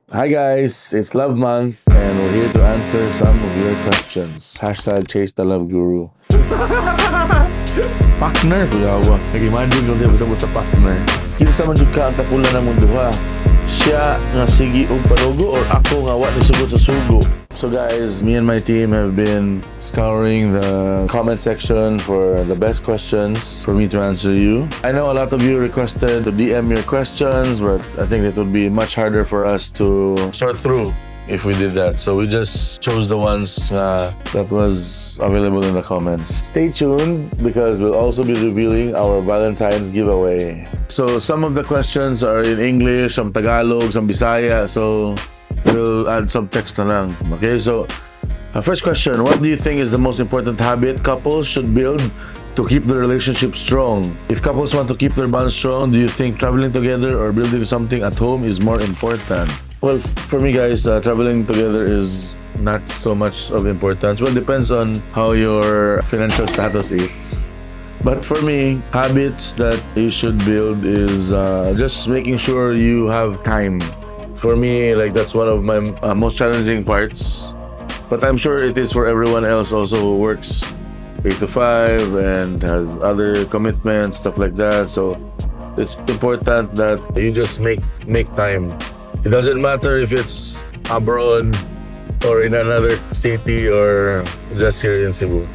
Hi guys, it's Love Month and we're here to answer some of your questions. Hashtag Chase the Love Guru. Partner ko yawa. Nag-imagine kung siya pasabot sa partner. Kinsa man jud ka ang tapulan ng mundo ha. Siya nga sige og panugo or ako nga wa ni sugod sa sugo. So guys, me and my team have been scouring the comment section for the best questions for me to answer you. I know a lot of you requested to DM your questions, but I think it would be much harder for us to sort through if we did that. So we just chose the ones that was available in the comments. Stay tuned because we'll also be revealing our Valentine's giveaway. So some of the questions are in English, some Tagalog, some Bisaya. So we'll add some text na lang. Okay, so first question, what do you think is the most important habit couples should build to keep their relationship strong? If couples want to keep their bond strong, do you think traveling together or building something at home is more important? Well, for me guys, traveling together is not so much of importance. Well, it depends on how your financial status is. But for me, habits that you should build is just making sure you have time. For me, like that's one of my most challenging parts. But I'm sure it is for everyone else also who works 8 to 5 and has other commitments, stuff like that. So it's important that you just make time. It doesn't matter if it's abroad or in another city or just here in Cebu.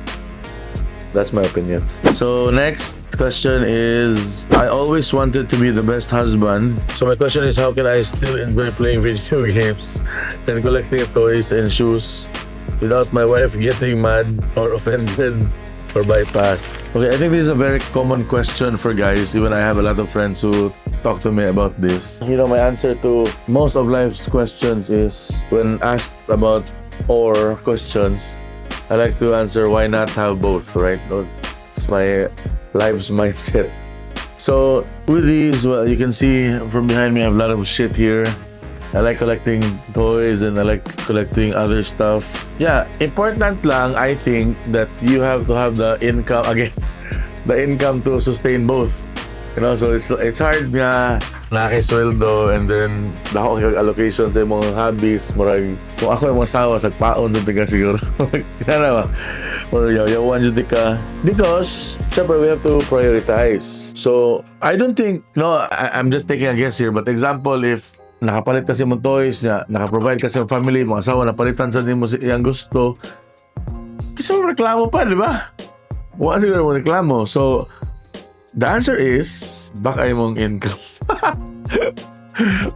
That's my opinion. So next question is, I always wanted to be the best husband. So my question is, how can I still enjoy playing video games and collecting toys and shoes without my wife getting mad or offended or bypassed? Okay, I think this is a very common question for guys. Even I have a lot of friends who talk to me about this. You know, my answer to most of life's questions is, when asked about or questions, I like to answer, why not have both, right? It's my life's mindset. So with these, well, you can see from behind me I have a lot of shit here. I like collecting toys and I like collecting other stuff. Yeah, important lang, I think, that you have to have the income, again, the income to sustain both. You know, so it's hard nga nakisweldo and then dako kay allocation sa imong hobbies. Murag, kung ako yung masawa, sagpaon sa tiga siguro. Kaya ba? Or yawan yun ka. Because, syempre, we have to prioritize. So, I don't think, no, I'm just taking a guess here, but example, if nakapalit kasi mong toys niya, nakaprovide kasi yung family, mga asawa, napalitan sa din mo yung gusto, kasi mo reklamo pa, di ba? Wala siguro mo reklamo. So, the answer is, baka mong income.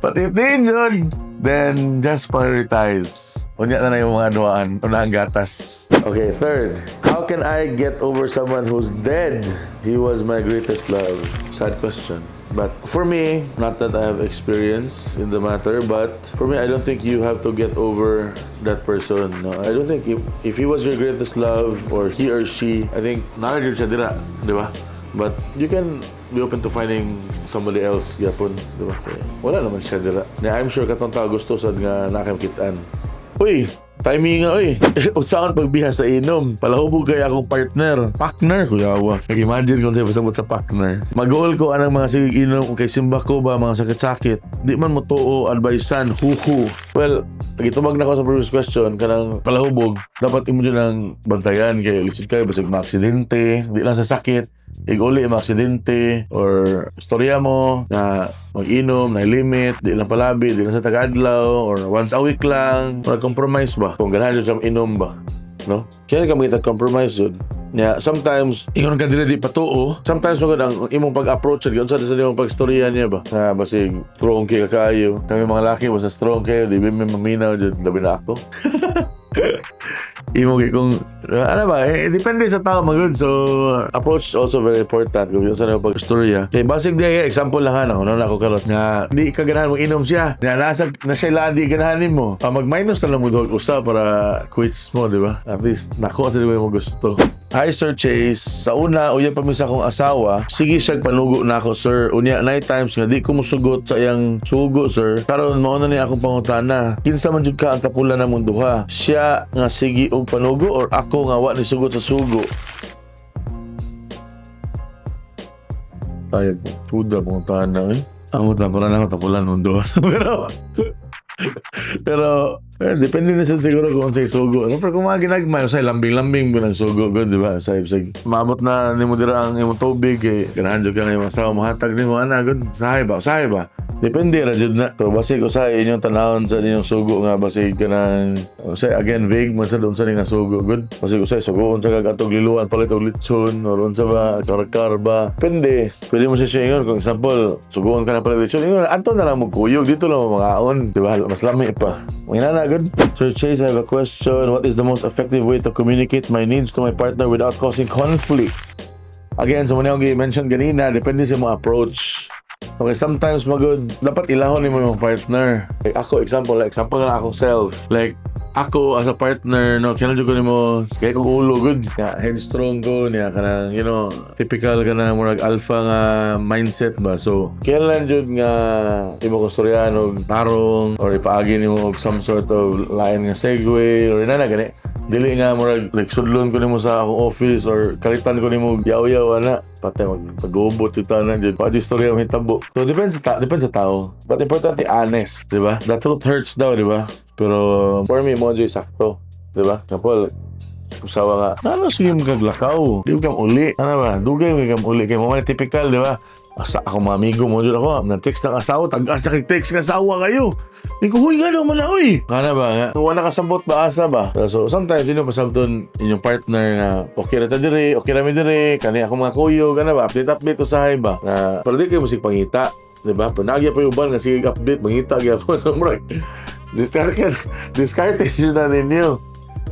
But if they enjoy, then just prioritize. Unya na yung mga duwaan, unahang gatas. Okay, third, how can I get over someone who's dead? He was my greatest love. Sad question. But for me, not that I have experience in the matter, but for me, I don't think you have to get over that person. No, I don't think if he was your greatest love or he or she, I think nakagod siya dira, di ba? But you can be open to finding somebody else, yapon, di ba? Wala naman siya dira. I'm sure katong tao gusto sad nga nakamikitaan. Uy, timing nga, uy. Usahan pagbiha sa inom. Palahubog kaya akong partner. Partner ko yawa. Nag-imagine kung siya pasabot sa partner. Mag-goal ko anang mga sigig inom kay simba ko ba, mga sakit-sakit. Di man mo tuo, advisean, huhu. Well, nagitubag na ako sa previous question, kanang palahubog, dapat imo dyan ang bantayan kay lisod kayo, basig maaksidente, di lang sa sakit. Iguli ang aksidente or storya mo na mag-inom, na limit, di lang palabi, di lang sa taga-adlaw or once a week lang, mag-compromise ba? Kung ganahan yun sa inom ba? No? Kaya ka makita compromise yun. Yeah, sometimes, ingon ka dili di patuo. Sometimes mo ang imong pag-approach yun sa imong pag-storya niya ba? Na basig strong kayo kayo. Kami mga laki, basta strong kayo, di ba may maminaw dyan, labi na ako. Imo kung ano ba, depende sa tao magud. So approach also very important kung yun sa nang pag-storya. Kay basig di example lang ako na ako karot nga di ka ganahan mo inom siya. Nasa na siya lang di ganahanin mo. Mag-minus na lang mo dog usa para quits mo, di ba? At least nako sa mo gusto. Hi Sir Chase, sa una uya pa mi sa akong asawa, sige siya panugo na ako sir. Unya night times nga di ko musugot sa iyang sugo sir. Karon mao na ni akong pangutana. Kinsa man jud ka ang tapulan namong duha? Siya nga sige og panugo or ako nga wa ni sugot sa sugo? Ayag, tuda pangutana eh. Amo ta para na tapulan mundo. Pero Pero, depende na sa siguro kung sa'y sugo. Pero kung mga ginagmay, sa'y lambing-lambing mo ng sugo, good, di ba? Sa'y, maabot na ni mo dira ang imong tubig, ganahan dyan ka ngayon masawa, mahatag ni mo, good, usahay ba? Depende ra jud na. Pero basig usahay inyong tanawon sa inyong sugo nga, basig ka ng, again, vague man sa doon sa nga sugo, good. Basig usahay, sugoon sa kagatog liluan, palit og lechon, or sa ba, karkar ba. Depende. Pwede mo siya ingon, kung example, sugoon ka na palit lechon, ingon, anto na lang magkuyog, dito lang mga di ba? Mas lami pa. Mga good. Sir Chase, I have a question. What is the most effective way to communicate my needs to my partner without causing conflict? Again, sa muna yung mention ganina, depende sa mga approach. Okay, sometimes dapat ilahon ni mo yung partner. Like ako, example na akong self. Like, ako as a partner, kailan ko ni mo, kaya kong ulo, good. Yeah, headstrong ko, kanang, typical ka na murag alpha nga mindset ba. So, kailan jud nga imo ko storyahan og tarong or ipaagi nimo og some sort of line nga segue or gani. Dili nga murag like sudlon ko nimo sa akong office or kalitan ko nimo yaw-yaw ana patay magpagubot yung tanan dyan pa di storya ang hitabo. So depends sa tao, but importante honest, di ba? The truth hurts daw, di ba? Pero for me mo dyan sakto, di ba? Kapol usawa nga sige mo kaglakaw, di mo kam uli, ba? Dugay mo kam uli kay mo man typical, di ba? Asa ako mga amigo mo dyan ako nag-text ng asawa, tag-as na kag-text ng asawa kayo. Di ko, huy, gano'n man na, uy. Kana ba nga? Wala kasambot ba, asa ba? So, sometimes, pasabton inyong partner na, okay na ta dire, okay na mi dire, kani ako mga kuyo, gana ba? Update, usahay ba? Na, pero di kayo musik pangita, di ba? Pero nagya pa yung ban, nga sige update, mangita, gaya po, discarded yun na ninyo.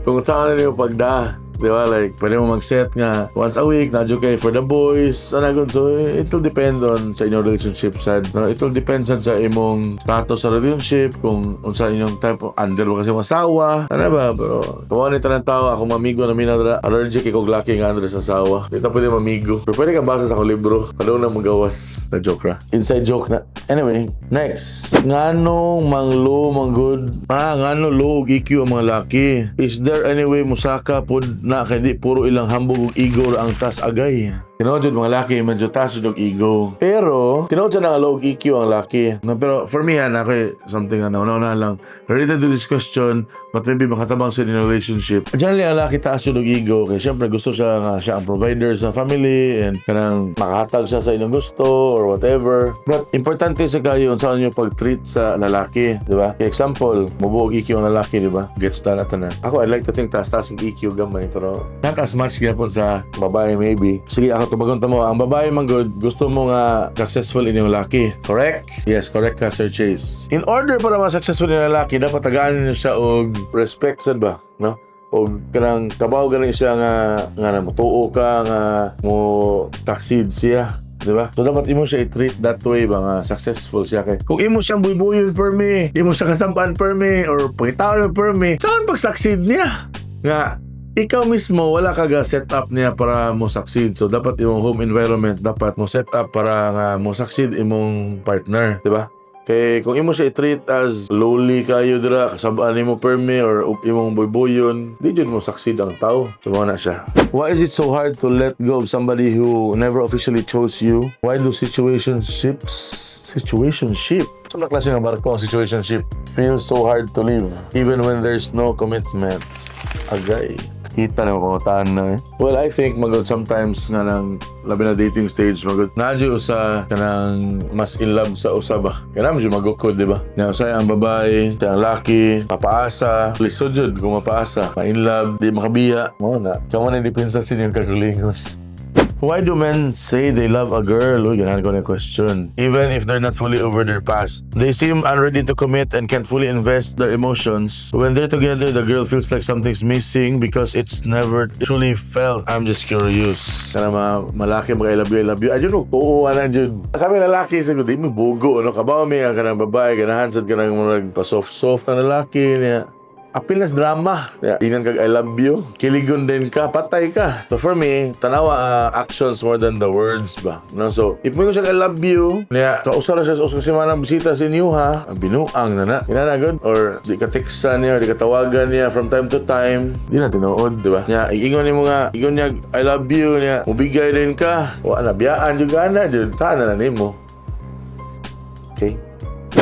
Kung saan na ninyo pagda. Di ba? Like, pwede mo mag-set nga once a week, nadyo kayo for the boys, so it will depend on sa inyong relationship sad. It will depend sa imong status sa relationship, kung unsa inyong type of under mo kasi masawa. Ano ba? Pero, kawan ito ng tao, ako mamigo na minadra, allergic ikog laki nga under sa asawa. Dito pwede mamigo. Pero pwede ka basa sa akong libro. Palong na magawas. Na joke ra. Inside joke na. Anyway, next. Nganong manggod? Ngano low EQ ang mga laki? Is there any way musaka pod na kay di puro ilang hambog ug ego ra ang tas agay? Tinod mga laki medyo taas og ego. Pero tinod sa nga low EQ ang laki. No, pero for me ako something na una lang related to this question, but maybe makatabang sa relationship. Generally ang laki taas og ego kay syempre gusto siya nga siya ang provider sa family and kanang makahatag siya sa inyong gusto or whatever. But importante sa kayo sa inyo pag-treat sa lalaki, di ba? Example, mabuog EQ ang lalaki, di ba? Gets na natin na. Ako I like to think taas ang EQ gamay, pero not as much gyapon sa babae maybe. Sige, ako tubagon mo, ang babae man good, gusto mo nga successful inyong laki. Correct? Yes, correct ka, Sir Chase. In order para ma-successful inyong laki, dapat tagaan niyo siya og respect, sad ba? No? O kanang kabaw ganin siya nga mutuo ka nga mo succeed siya, di ba? So dapat imo siya i-treat that way ba nga successful siya kay. Kung imo siyang buy-buyon per me, imo siya kasampaan per me or pangitaon per me, saan pag-succeed niya? Nga ikaw mismo wala ka ga set up niya para mo succeed. So dapat imong home environment dapat mo set up para nga mo succeed imong partner, di ba? Kay kung imo siya i-treat as lowly kayo dira, kasabaan nimo permi or imong boyboyon, di jud mo succeed ang tao. So na siya. Why is it so hard to let go of somebody who never officially chose you? Why do situationship? Ano klase ng barko ang situationship? Feels so hard to live even when there's no commitment. Agay. Kita na mapangutaan na Well, I think sometimes nga ng labi na dating stage nadyo usa kanang mas in love sa usa ba. Kaya medyo magukod, di ba? Nga usay ang babae, ang laki, papaasa, lisod jud kung mapaasa, ma-in love, di makabiya. Mo na. Kamo na depensa sa inyong kagulingon. Why do men say they love a girl? Uy, ganahan ko na question. Even if they're not fully over their past. They seem unready to commit and can't fully invest their emotions. When they're together, the girl feels like something's missing because it's never truly felt. I'm just curious. Kana malaki mag I love you. Ayun o, tuuan na dyan. Kami lalaki, sabi ko, di mo bugo. Kabaw may kanang babae, ganahan sa kanang pa-soft-soft na lalaki niya. Apil na drama. Inan kag I love you. Kiligon din ka, patay ka. So for me, tanawa actions more than the words ba. No? So, if mo siya I love you, niya, kausara siya sa si manang bisita sa inyo ha, binuang na. Inanagod? Or di ka textan niya, or di ka tawagan niya from time to time. Di na tinuod, di ba? Niya, igingon niya I love you niya. Mubigay din ka. Wala na, biyaan juga na. Sana na nimo. Okay?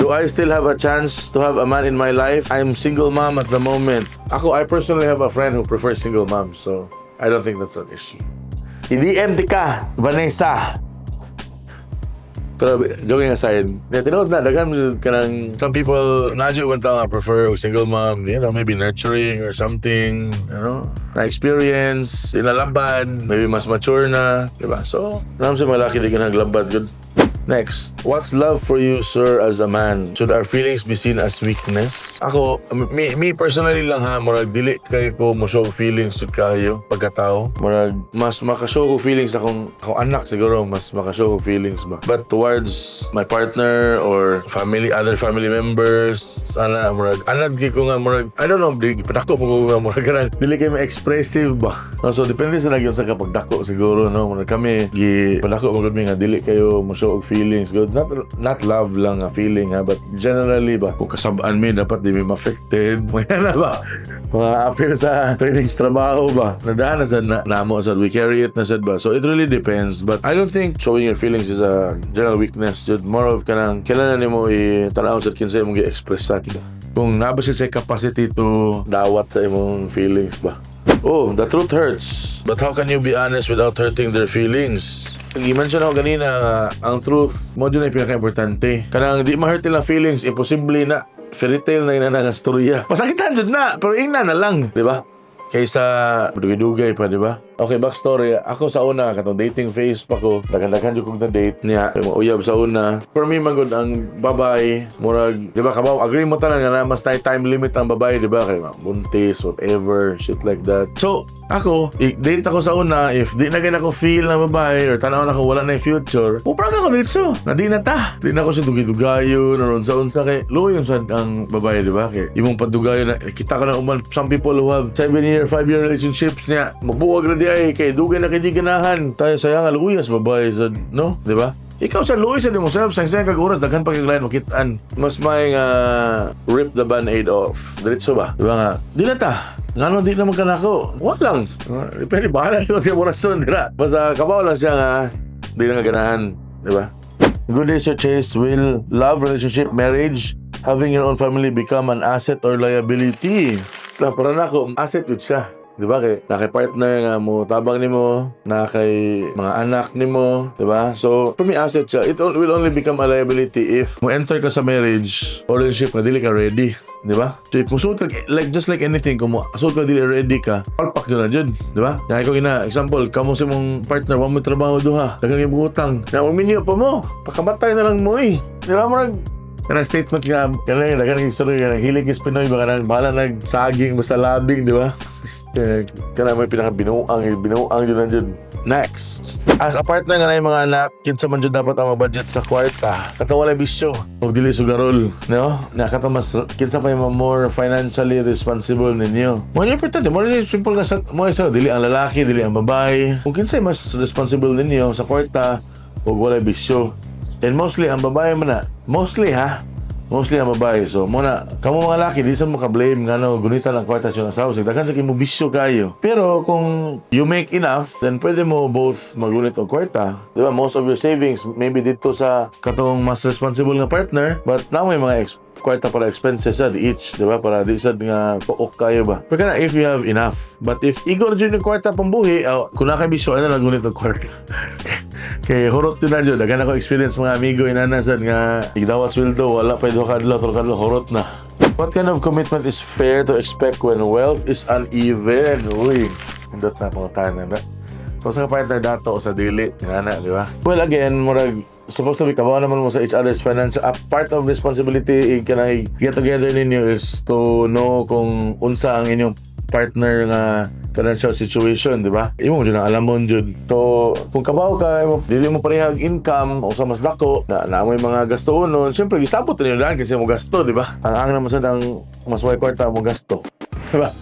Do I still have a chance to have a man in my life? I'm single mom at the moment. I personally have a friend who prefers single moms, so I don't think that's an issue. I-DM ka, Vanessa. Pero joking aside, tinawag na, dagan ka ng, some people, nadyo man tao nga prefer single mom, maybe nurturing or something, na experience, inalaban, maybe mas mature na, diba? So, naman sa mga laki di ka naglabad, good. Next, what's love for you, sir, as a man? Should our feelings be seen as weakness? Ako, me personally lang ha, murag dili kayo ko mo show feelings sa kayo pagkatao. Murag mas makashow ko feelings akong anak siguro, mas makashow ko feelings ba. But towards my partner or other family members, ana murag anad kay ko nga murag, I don't know, padako mo ko nga murag ganun. Dili kayo expressive ba. So depende sa nagyon sa kapag dako siguro, no. Murag kami padako mo gud nga dili kayo mo show feelings good, not love lang a feeling ha, but generally ba kung kasabaan mi dapat di mi affected mo na ba mga appeal sa trainings trabaho ba nadaan na sa namo sa we carry it na sad ba. So it really depends, but I don't think showing your feelings is a general weakness. Just more of kanang kailangan nimo i-tanaw sa kinsa imong gi-express sa atin kung nabasa sa capacity to dawat sa imong feelings ba. Oh, the truth hurts, but how can you be honest without hurting their feelings? I-mention ako ganina, ang truth mo dyan ay pinaka-importante. Kanang di ma-hurt nilang feelings, imposible na fairy tale na inanang storya. Pasakitan dyan na, pero ina na lang, di ba? Kaysa dugay-dugay pa, di ba? Okay, backstory. Ako sa una, katong dating phase pa ko, dagan-dagan yung kong na-date niya. Uyab sa una. For me, magod ang babae, murag, di ba, kabaw, agree mo tanan nga na mas time limit ang babae, di ba? Kaya buntis, whatever, shit like that. So, ako, date ako sa una, if di na ganyan ako feel na babae, or tanaw na ako wala na yung future, puprang ako dito. Na di na ta. Di na ako sa dugay-dugayon, or unsa-unsa kay, luo yung sa ang babae, di ba? Kaya, imong padugayon na, kita ka na uman, some people who have 7-year, 5-year relationships niya, mabuwag na di ay kay dugay na kay di ganahan tayo sayang aluyas babae sa no, di ba? Ikaw sa luis sa mo self sang kag oras daghan pag lain makitaan mas may rip the band-aid off diretso ba, di ba nga di na ta ngano di naman kanako wala lang depende bahala ko siya oras son dira basta kabaw lang siya nga di na kaganahan, di ba? Good day, Sir Chase. Will love, relationship, marriage, having your own family become an asset or liability? Para na ako asset yun siya. Diba kay partner nga mo tabang nimo na kay mga anak nimo, diba? So for me asset siya. It will only become a liability if mo enter ka sa marriage or relationship na dili ka ready, diba? So if mo suot like just like anything, kung mo suot ka dili ready ka, palpak na jud, diba? Kaya ko example, kamo sa mong partner wa mo trabaho duha, dagan yung utang, na minyo pa mo, pakamatay na lang mo diba? Murag kanang statement nga, kanang dagan ng istorya, kanang hilig is Pinoy, baka nang bahala nagsaging basta labing, di ba? Kanang may pinaka-binuang dyan dyan. Next. As a partner nga na yung mga anak, kinsa man dyan dapat ang budget sa kwarta. Katong wala bisyo. Huwag dili sugarol, no? Nakata mas, kinsa pa yung more financially responsible ninyo. More important, more simple nga sa, mo isa, dili ang lalaki, dili ang babae. Kung kinsa yung mas responsible ninyo sa kwarta, huwag wala bisyo. And mostly, ang babae man na, mostly ang babae. So, muna, kamo mga laki, di sa mo ka-blame nga no, gunitan ang kwarta siya ng asawa. Daghan sa kimo bisyo kayo. Pero kung you make enough, then pwede mo both magunit ang kwarta. Di ba? Most of your savings, maybe dito sa katong mas responsible nga partner, but now may mga kwarta para expenses sad each, di ba? Para di sad nga pook kayo ba? Pero kana if you have enough. But if igor dyan yung kwarta pambuhi, kung nakabisyo, ano lang gunit ang kwarta? Kay horot din na dyan. Dagan ako experience mga amigo inanasan nga igdawat sweldo, wala pa ito kadlaw, horot na. What kind of commitment is fair to expect when wealth is uneven? Uy, hindot na pangutan na ba? So sa partner dato o sa dili, nga di ba? Well again, murag supposed to be kabawa naman mo sa each other's financial. A part of responsibility can get together ninyo is to know kung unsa ang inyong partner nga financial situation, di ba? Imo mo dyan ang alam mo dyan. So, kung kabaw ka, dili mo parehag income o sa mas dako, na may mga gasto unon, siyempre, gisabot na nyo daan kasi mo gasto, di ba? Ang naman sa ang mas way kwarta mo gasto. Di ba?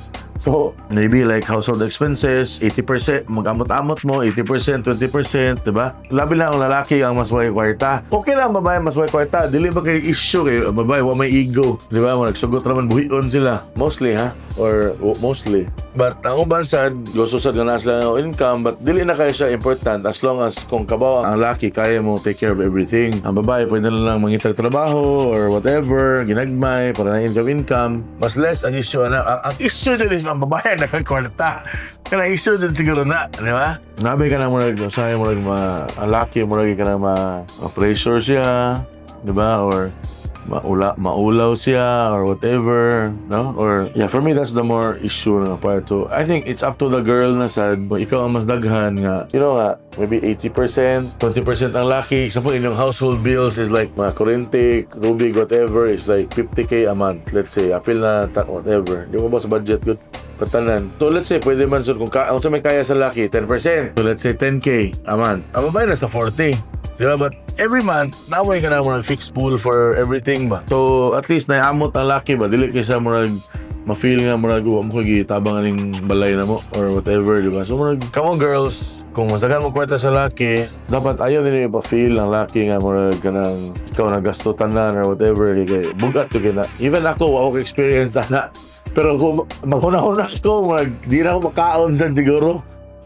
So, maybe like household expenses, 80%, mag-amot-amot mo, 80%, 20%, diba? Labi lang ang lalaki ang mas may kwarta. Okay lang, babae mas may kwarta. Dili ba kayo issue kayo, babae, wa may ego. Diba? Nagsugot naman, buhion sila. Mostly, ha? Or mostly. But ang uban sad, gusto sad nga na sila ng income, but dili na kayo siya important as long as kung kabaw ang laki, kaya mo take care of everything. Ang babae, pwede na lang mangitag trabaho or whatever, ginagmay, para na income. Mas less ang issue na. Ang issue din is ang babae nakakwarta. Kaya issue din siguro na, di ba? Nabi ka na murag, sa'yo murag ang laki, murag ka na ma-pressure siya, di ba? Or maulaw siya or whatever, no? Or yeah, for me that's the more issue na part to. I think it's up to the girl na sad. Kung ikaw ang mas daghan nga, you know nga, maybe 80%, 20% ang laki. Example, inyong household bills is like mga kurente, tubig, whatever, is like 50k a month. Let's say, apil na whatever. Di mo ba sa budget good? Patanan. So let's say, pwede man so kung sa may kaya sa laki, 10%. So let's say 10k a month. Ang babae na sa 40. Diba? But every month, naway ka na mo fixed pool for everything ba? So, at least naiamot ang laki ba? Dili kayo siya mo ma-feel nga mo mo kagitabang aning balay na mo or whatever, diba? So, come on girls, kung masagan mo kwarta sa laki, dapat ayaw din ipa-feel ang laki nga mo kanang ikaw nagastutan na or whatever. Kaya bugat yun na. Even ako experience na. Pero kung maghuna-huna ako, di na ako makaon dyan siguro.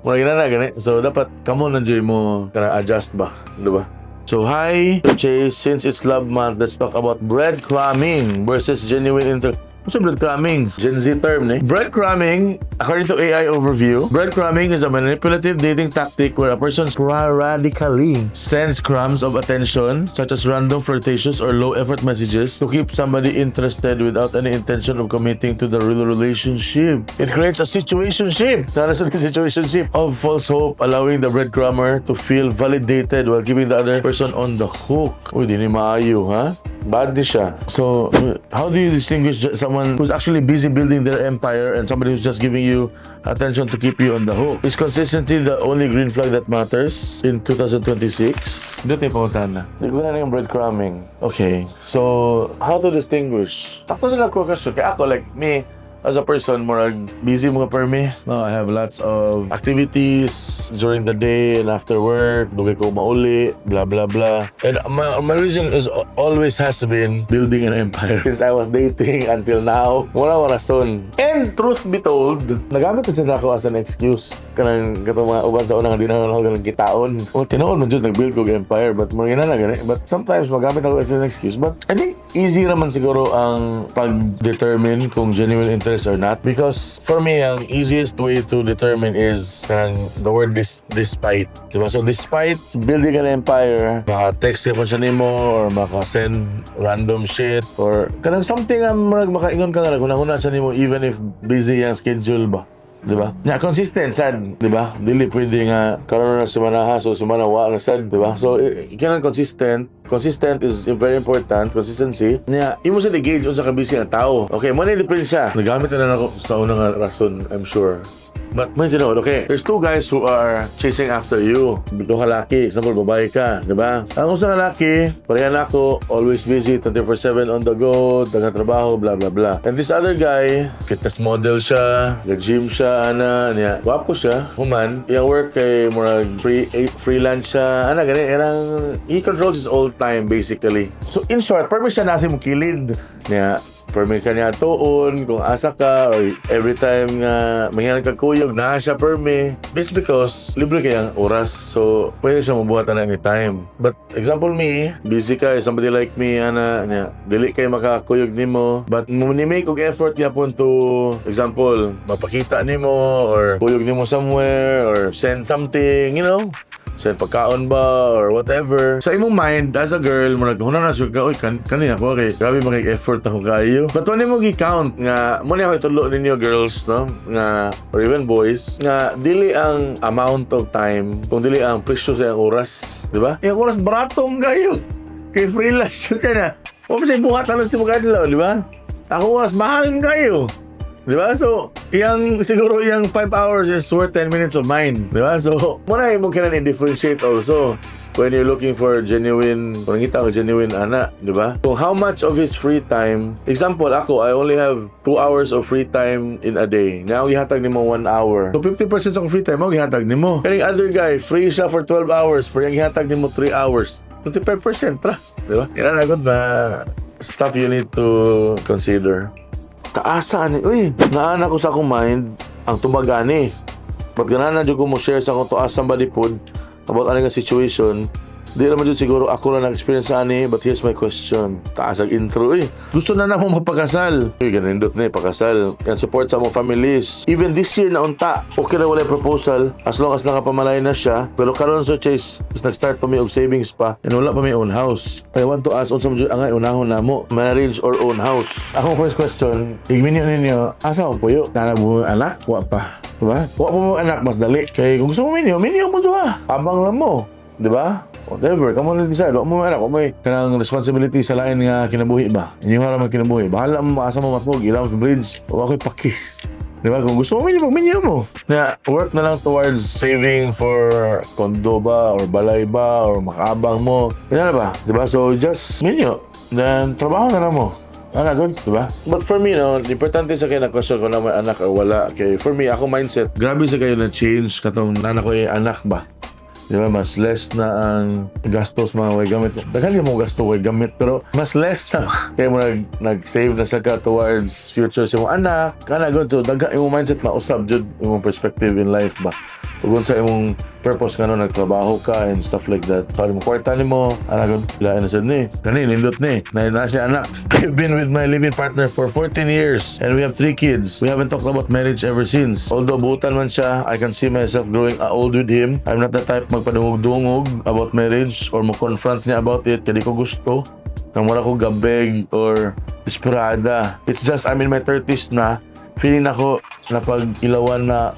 Wala na gani. So, dapat kamo na-enjoy mo adjust ba? Diba? So, hi, Chase. Since it's love month, let's talk about breadcrumbing versus genuine What's breadcrumbing? Gen Z term, eh? Breadcrumbing, according to AI overview, breadcrumbing is a manipulative dating tactic where a person sporadically sends crumbs of attention, such as random flirtatious or low-effort messages, to keep somebody interested without any intention of committing to the real relationship. It creates a situationship. Tara sa situationship of false hope, allowing the breadcrumber to feel validated while keeping the other person on the hook. Uy, di ni maayo, ha? Bad di siya. So, how do you distinguish someone who's actually busy building their empire and somebody who's just giving you attention to keep you on the hook? Is consistency the only green flag that matters in 2026? Hindi tayo pakuntahan na. Hindi ko na yung breadcrumbing. Okay. So, how to distinguish? Takto sila ko question. Kaya ako, like me, as a person, more busy mga per me. No, I have lots of activities during the day and after work. Dugay ko mauli, blah, blah, blah. And my reason is always has been building an empire. Since I was dating until now, wala rason. And truth be told, nagamit na sila ako as an excuse. Kanang mga uban sa unang hindi na ako ganang kitaon. O, tinoon mo dyan, nag-build ko empire. But mga na gani. But sometimes magamit ako as an excuse. But I think easy naman siguro ang pag-determine kung genuine interest or not, because for me ang easiest way to determine is the word despite, diba? So despite building an empire, maka-text ka pa siya nimo or maka-send random shit or kanang something ang makaingon ka nga guna-guna siya nimo even if busy ang schedule ba, diba? Nga, consistent, sad, diba? Dili pwede nga, karoon na semana ha, so semana wa na sad, diba? So, kailangan consistent. Consistent is very important, consistency. Nga, imo sa engage sa kabisi ng tao. Okay, mo na difference siya. Nagamit na ako sa unang rason, I'm sure. But may tinawad, okay, there's two guys who are chasing after you. Ito kalaki, example, babae ka, di ba? Ang usang kalaki, pareha na ako, always busy, 24/7 on the go, taga-trabaho, blah, blah, blah. And this other guy, fitness model siya, nag-gym siya, niya. Wapo siya, human. Yung work kay murag freelance siya, gani, he controls his own time, basically. So, in short, permis siya nasa mong kilid. Niya, permit ka niya tuon kung asa ka or every time nga mangyalang kagkuyog na siya permit. It's because libre kayang oras. So, pwede siya mabuhatan anytime. But, example me, busy ka, somebody like me, niya, dili kayo makakuyog nimo. But, ni-make og effort niya po to, example, mapakita nimo or kuyog nimo somewhere or send something, you know? Send pagkaon ba or whatever. Sa imong mind, as a girl, huna na siya ka, oy, kanina ko, okay, grabe mag-effort ako kayo. But when mo gi-count nga, muna ako itulo ninyo girls, no? Nga, or even boys, nga, dili ang amount of time, kung dili ang presyo sa iyang oras. Di ba? Yung oras, baratong kayo. Kay freelance yun ka na. O, masay buhat, alas di mo kayo, di ba? Ako oras, mahalin kayo. Di ba? So, siguro iyang 5 hours is worth 10 minutes of mine. Di ba? So, muna yung mong kailangan i-differentiate also when you're looking for genuine, parang kita ko genuine ana, di ba? So, how much of his free time, example, ako, I only have 2 hours of free time in a day. Now, gihatag ni mo 1 hour. So, 50% ng free time mo, gihatag ni mo. Kaya yung other guy, free siya for 12 hours, pero yung gihatag ni mo 3 hours. 25% ra, di ba? Yan ang na stuff you need to consider. Taasaan uy, naana ko sa akong mind ang tumagani. Ba't ganaan na dyan ko mo share sa akong tuasang balipod about ano nga situation. Di naman dyan siguro ako na nag-experience sa ani, but here's my question. Taasag intro gusto na mo magpakasal. Ganindot na pakasal. Yan support sa mong families. Even this year na unta, okay na wala proposal as long as nakapamalay na siya. Pero karon so Chase, is nag-start pa may og savings pa and wala pa may own house. I want to ask unsa mo angay unahon na mo, marriage or own house? Akong first question, igminyo ninyo, asa mo puyo? Kana mo anak? Wa pa. Diba? Wa pa mo anak, mas dali. Kaya kung gusto mo minyo mo duha. Abang lang mo. Diba? Whatever, kamo na decide. Huwag mo anak, huwag mo kanang responsibility sa lain nga kinabuhi ba? Inyong nga kinabuhi. Bahala mo, asa mo matmog, ilang sa bridge. Huwag ako'y paki. Diba? Kung gusto mo, minyo mo. Na work na lang towards saving for kondo ba, or balay ba, or makabang mo. Kaya ba? Diba? So, just minyo. Then, trabaho na lang mo. Good, diba? But for me, importante sa kayo na question ko na may anak or wala. Okay, for me, ako mindset, grabe sa kayo na change katong anak ko anak ba? Diba, mas less na ang gastos mga way gamit. Daghan mo gasto way gamit, pero mas less na. Kaya mo nag-save na siya ka towards future sa mong anak. Good, so daghan yung mindset na usab jud yung perspective in life ba. Kung sa imong purpose nga nagtrabaho ka and stuff like that. So, mo kwarta ni mo, good, lain na siya ni. Kani, nindot ni. Na siya anak. I've been with my living partner for 14 years and we have 3 kids. We haven't talked about marriage ever since. Although buutan man siya, I can see myself growing old with him. I'm not the type magpadungog-dungog about marriage or mo confront niya about it. Kaya di ko gusto. Nang wala ko gabeg or desperada. It's just, I'm in my 30s na. Feeling ako na pag iiwanan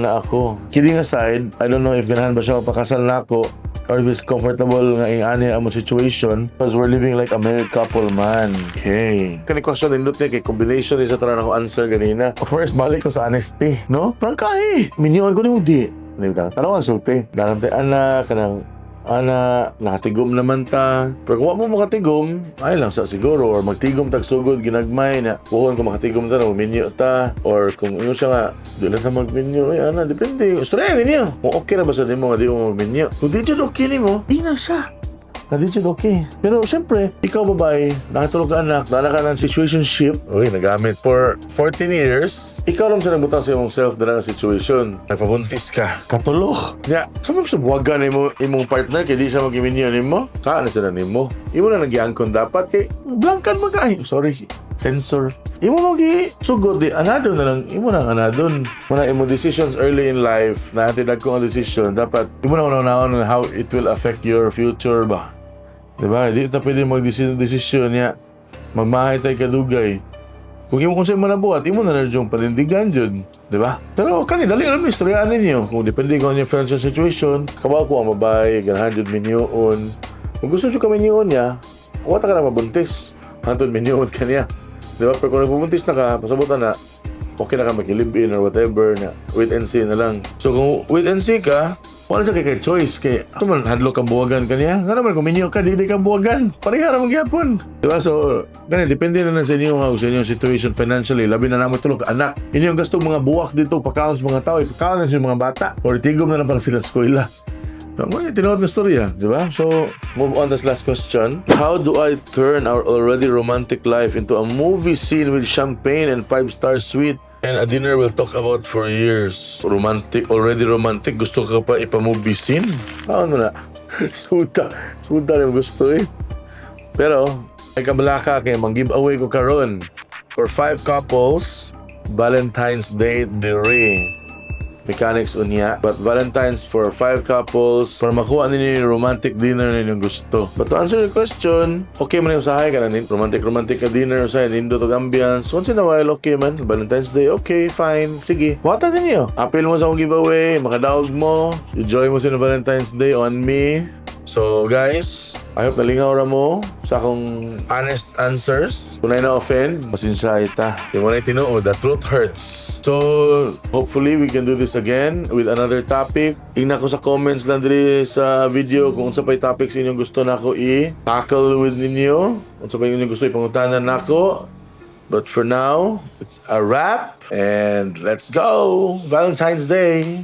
na ako. Kidding aside, I don't know if ganahan ba siya mapakasal na ako or if it's comfortable nga ani ang situation because we're living like a married couple man. Okay. Kani question din doon kay combination is atra na ko answer ganina. First, balik ko sa honesty, no? Prangkahi! Minyoan ko ni mo di. Tanong ang sulti. Dalam tayo anak, nakatigom naman ta. Pero kung wala mo makatigom, ay lang sa siguro. Or magtigom tagsugod, ginagmay na. Kung makatigom ta, minyo ta. Or kung yun siya nga, di lang na magminyo. Depende. Storya ninyo. Kung okay na ba sa nimo nga di mo magminyo. Kung di dyan okay nimo, di na siya. Hindi dyan okay. Pero siyempre, ikaw babae, nakatulog ka anak, dala ka ng situationship, nagamit for 14 years, ikaw lang siya nagbutang sa iyong self na situation. Nagpabuntis ka. Katulog. Saan mo subuwagan na imong partner kaya di siya mag-iminyo mo? Saan na sila mo? Imo na nag-iangkon dapat kay blankan sorry. Sensor. Imo sugod di anadon na lang. Imo na anadon. Muna imo decisions early in life na tinag ko ang decision. Dapat imo na unang how it will affect your future ba? Diba? Di ta pwede mag-desisyon niya. Magmahay tayo kadugay. Kung imo kung sa'yo manabuhat, imo na yung panindigan dyan. Diba? Pero dali alam ni istoryaan ninyo. Kung depende ko ang financial situation, kabaw ko ang babae, ganahan dyan minyoon. Kung gusto nyo ka minyoon niya, wata ka na mabuntis. Hantod minyoon ka niya. Diba? Pero kung nagbubuntis na ka, pasabutan na, okay na ka mag-live-in or whatever na wait and see na lang. So kung wait and see ka, wala siya kay choice kay ito man hadlo kang buwagan kaniya. Nga naman kung minyo ka, di kang buwagan. Parehara magyapon. Diba? So, depende na lang sa inyo sa inyong situation financially. Labi na naman tulog anak. Inyong gastong mga buwak dito, pakaon sa mga tao, pakaon na sa mga bata. Or tigom na lang para sila sa eskwela. Tinawag na storya, di ba? So, move on to this last question. How do I turn our already romantic life into a movie scene with champagne and 5-star suite and a dinner we'll talk about for years? Already romantic. Gusto ka pa ipa-movie scene? Ano na? Suda rin gusto Pero, ay kabalaka kay mag-giveaway ko karon for 5 couples, Valentine's Day Dere. Mechanics unya. But Valentine's for 5 couples para makuha ninyo yung romantic dinner na inyong gusto. But to answer your question, okay man yung usahay ka na romantic ka dinner usahay, nindo to ambience. Once in a while, okay man. Valentine's Day, okay, fine. Sige. Wata ninyo. Appeal mo sa akong giveaway, makadaog mo. Enjoy mo sa Valentine's Day on me. So guys, I hope nalingaw ra mo sa akong honest answers. Kung na offend, pasensya ita. Yung mga tinuod, the truth hurts. So hopefully we can do this again with another topic. Tingnan ko sa comments lang diri sa video kung unsa pay topics inyong gusto na ako i-tackle with ninyo. Unsa pay inyong gusto ipangutanan nako. But for now, it's a wrap and let's go! Valentine's Day!